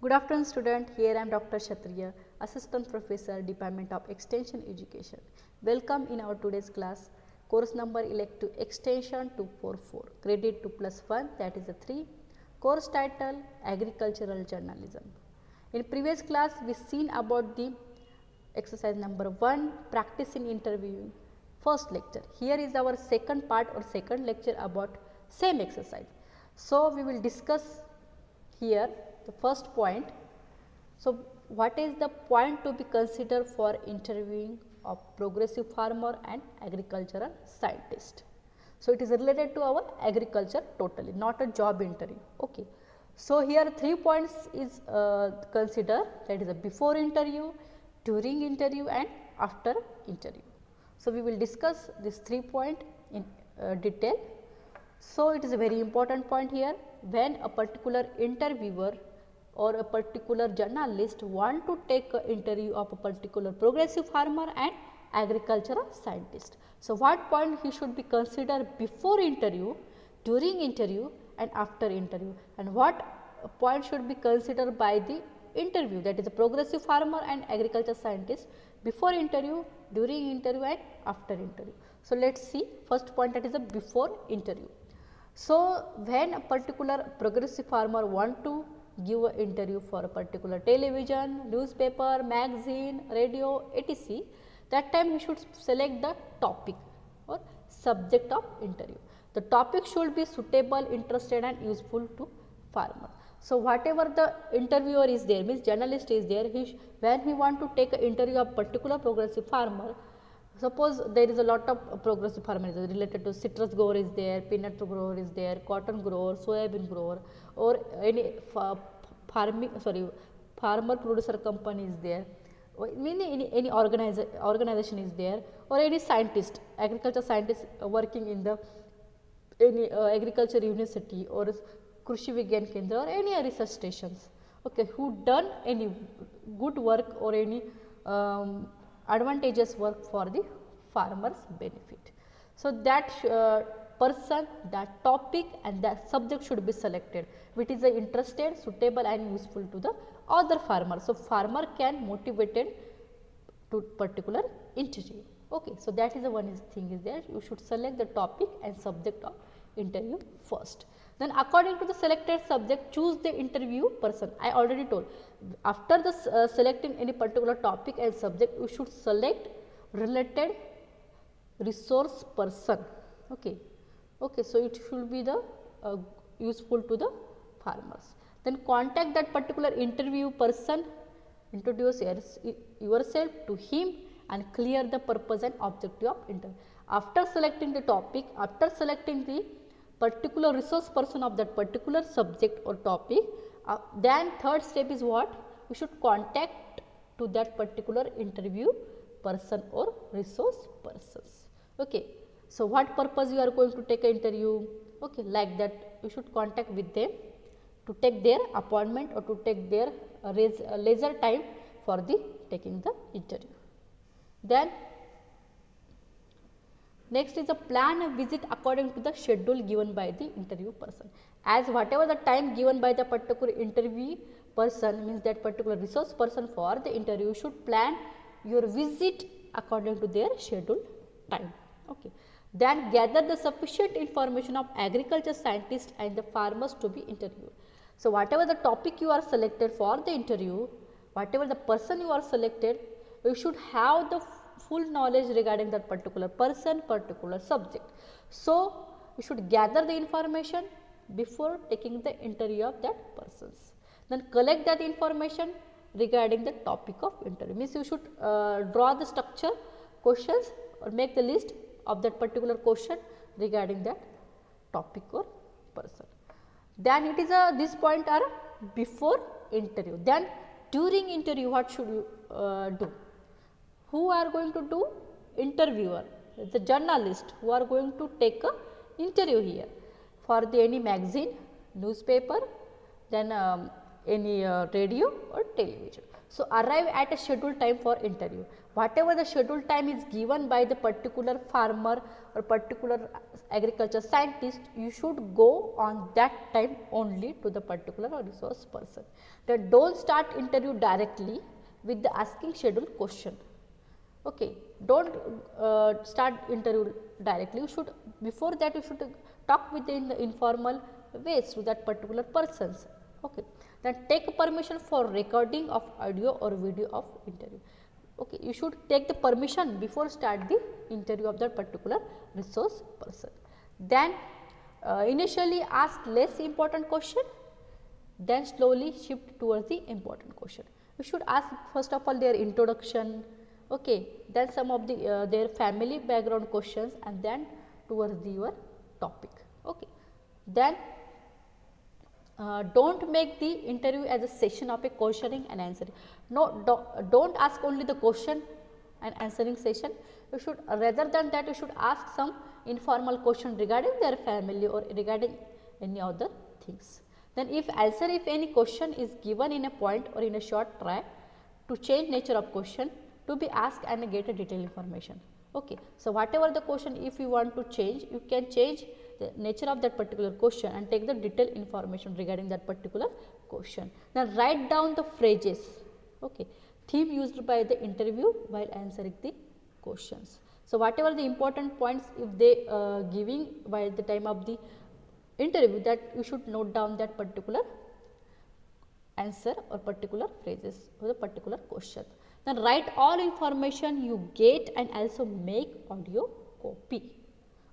Good afternoon student, here I am Dr. Kshatriya, Assistant Professor, Department of Extension Education. Welcome in our today's class, course number elective extension 244, credit 2+1, that is a 3, course title Agricultural Journalism. In previous class we seen about the exercise number 1, practice in interviewing, first lecture. Here is our second part or second lecture about same exercise. So we will discuss here the first point. So what is the point to be considered for interviewing of progressive farmer and agricultural scientist? So it is related to our agriculture totally, not a job interview. Okay. So here 3 points is considered, that is a before interview, during interview and after interview. So we will discuss this 3 point in detail. So it is a very important point here. When a particular interviewer or a particular journalist want to take an interview of a particular progressive farmer and agricultural scientist. So what point he should be considered before interview, during interview and after interview, and what point should be considered by the interview, that is a progressive farmer and agriculture scientist before interview, during interview and after interview. So let us see first point, that is a before interview. So when a particular progressive farmer want to give an interview for a particular television, newspaper, magazine, radio, etc., that time he should select the topic or subject of interview. The topic should be suitable, interested and useful to farmer. So whatever the interviewer is there, means journalist is there, when he want to take an interview of particular progressive farmer, suppose there is a lot of progressive farmers related to citrus grower is there, peanut grower is there, cotton grower, soybean grower, or any farmer producer company is there, or any organization is there, or any scientist, agriculture scientist working in the any agriculture university or Krishi Vigyan Kendra or any research stations, okay, who done any good work or any advantageous work for the farmers benefit. So that person, that topic and that subject should be selected which is interested, suitable and useful to the other farmer. So farmer can motivated to particular interview. Okay, so that is the one thing is there, you should select the topic and subject of interview first. Then according to the selected subject, choose the interview person. I already told, after the selecting any particular topic and subject, you should select related resource person. Okay. Okay, so it should be the useful to the farmers. Then contact that particular interview person, introduce yourself to him and clear the purpose and objective of interview. After selecting the topic, after selecting the particular resource person of that particular subject or topic, then third step is what? You should contact to that particular interview person or resource persons. Okay. So what purpose you are going to take an interview? Okay, like that you should contact with them to take their appointment or to take their leisure time for the taking the interview. Then next is a plan a visit according to the schedule given by the interview person. As whatever the time given by the particular interview person, means that particular resource person for the interview, should plan your visit according to their scheduled time. Okay. Then gather the sufficient information of agriculture scientists and the farmers to be interviewed. So whatever the topic you are selected for the interview, whatever the person you are selected, you should have the full knowledge regarding that particular person, particular subject. So you should gather the information before taking the interview of that persons. Then collect that information regarding the topic of interview. Means you should draw the structure, questions or make the list of that particular question regarding that topic or person. Then it is this point are before interview. Then during interview what should you do? Who are going to do? Interviewer, the journalist who are going to take a interview here for the any magazine, newspaper, then any radio or television. So arrive at a scheduled time for interview. Whatever the scheduled time is given by the particular farmer or particular agriculture scientist, you should go on that time only to the particular resource person. Then don't start interview directly with the asking scheduled question. Okay, don't start interview directly. You should, before that you should talk within the informal ways to that particular persons. Okay, then take permission for recording of audio or video of interview. Okay, you should take the permission before start the interview of that particular resource person. Then initially ask less important question, then slowly shift towards the important question. You should ask first of all their introduction, okay, then some of the their family background questions, and then towards your topic. Okay, then don't make the interview as a session of a questioning and answering. No, don't ask only the question and answering session. You should, rather than that, you should ask some informal question regarding their family or regarding any other things. Then if any question is given in a point or in a short, try to change nature of question to be asked and get a detailed information. Okay. So whatever the question, if you want to change, you can change the nature of that particular question and take the detailed information regarding that particular question. Now write down the phrases, okay, theme used by the interview while answering the questions. So whatever the important points if they giving by the time of the interview, that you should note down that particular answer or particular phrases for the particular question. Then write all information you get and also make audio copy.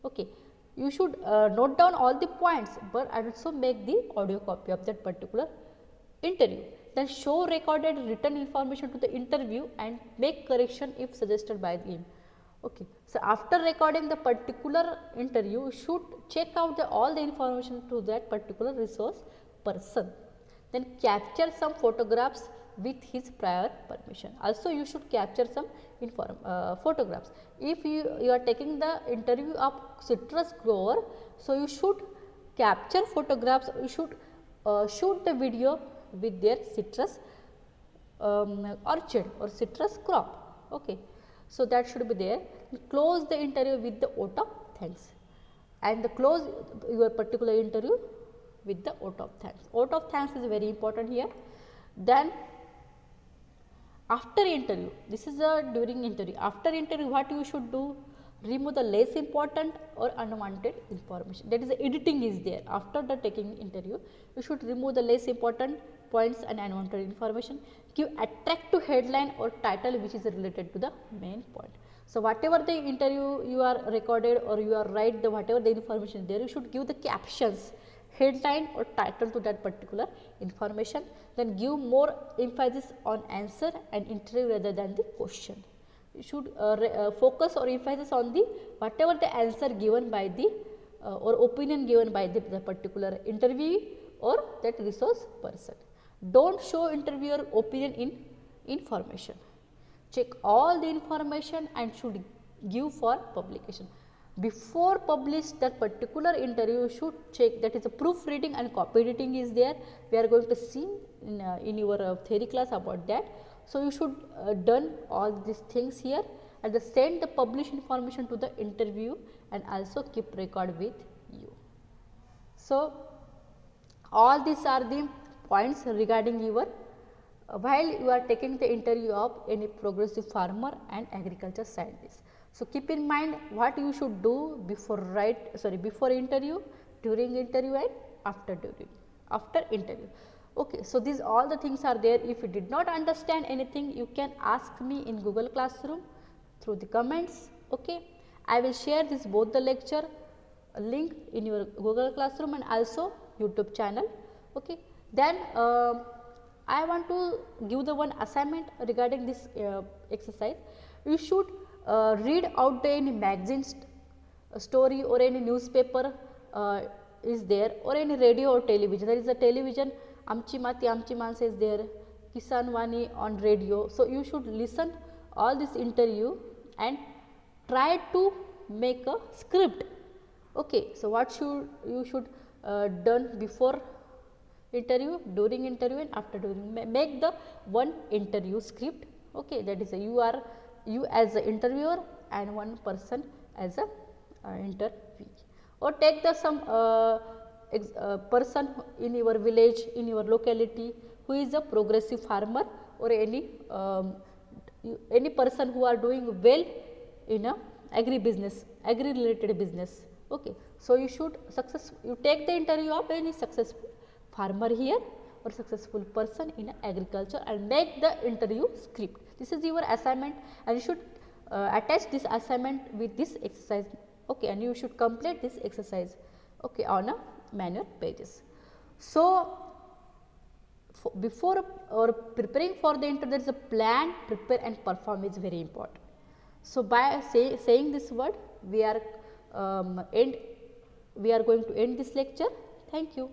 Okay, you should note down all the points, but also make the audio copy of that particular interview. Then show recorded written information to the interview and make correction if suggested by him. Okay. So after recording the particular interview, you should check out all the information to that particular resource person. Then capture some photographs with his prior permission. Also you should capture some photographs. If you are taking the interview of citrus grower, so you should capture photographs, you should shoot the video with their citrus orchard or citrus crop. Okay. So that should be there. Close the interview with the vote of thanks, and the close your particular interview with the vote of thanks. Vote of thanks is very important here. Then after interview, this is during interview. After interview, what you should do? Remove the less important or unwanted information. That is, the editing is there. After the taking interview, you should remove the less important points and unwanted information. Give attractive headline or title which is related to the main point. So whatever the interview you are recorded or you are write the whatever the information is there, you should give the captions, headline or title to that particular information. Then give more emphasis on answer and interview rather than the question. You should focus or emphasis on the whatever the answer given by the or opinion given by the particular interviewee or that resource person. Don't show interviewer opinion in information. Check all the information and should give for publication. Before publish that particular interview, you should check, that is a proofreading and copy editing is there. We are going to see in your theory class about that. So you should done all these things here and the send the published information to the interview and also keep record with you. So all these are the points regarding your while you are taking the interview of any progressive farmer and agriculture scientist. So keep in mind what you should do before before interview, during interview and after interview. Okay, so these all the things are there. If you did not understand anything, you can ask me in Google Classroom through the comments. Okay, I will share this both the lecture link in your Google Classroom and also YouTube channel. Okay, then I want to give the one assignment regarding this exercise. You should read out any magazine story or any newspaper is there or any radio or television. There is a television, Amchi Mati Amchi Mansa is there, Kisan Vani on radio. So you should listen all this interview and try to make a script. Okay, so what you should done before interview, during interview and after during. Make the one interview script. Okay, that is you as a interviewer and one person as a interviewee. Or take the some person in your village, in your locality, who is a progressive farmer, or any person who are doing well in a agri related business. Okay. So, you should you take the interview of any successful farmer here or successful person in agriculture and make the interview script. This is your assignment, and you should attach this assignment with this exercise. Okay, and you should complete this exercise, okay, on a manual pages. So, before or preparing for the interview, there is a plan, prepare and perform is very important. So, by saying this word, we are going to end this lecture. Thank you.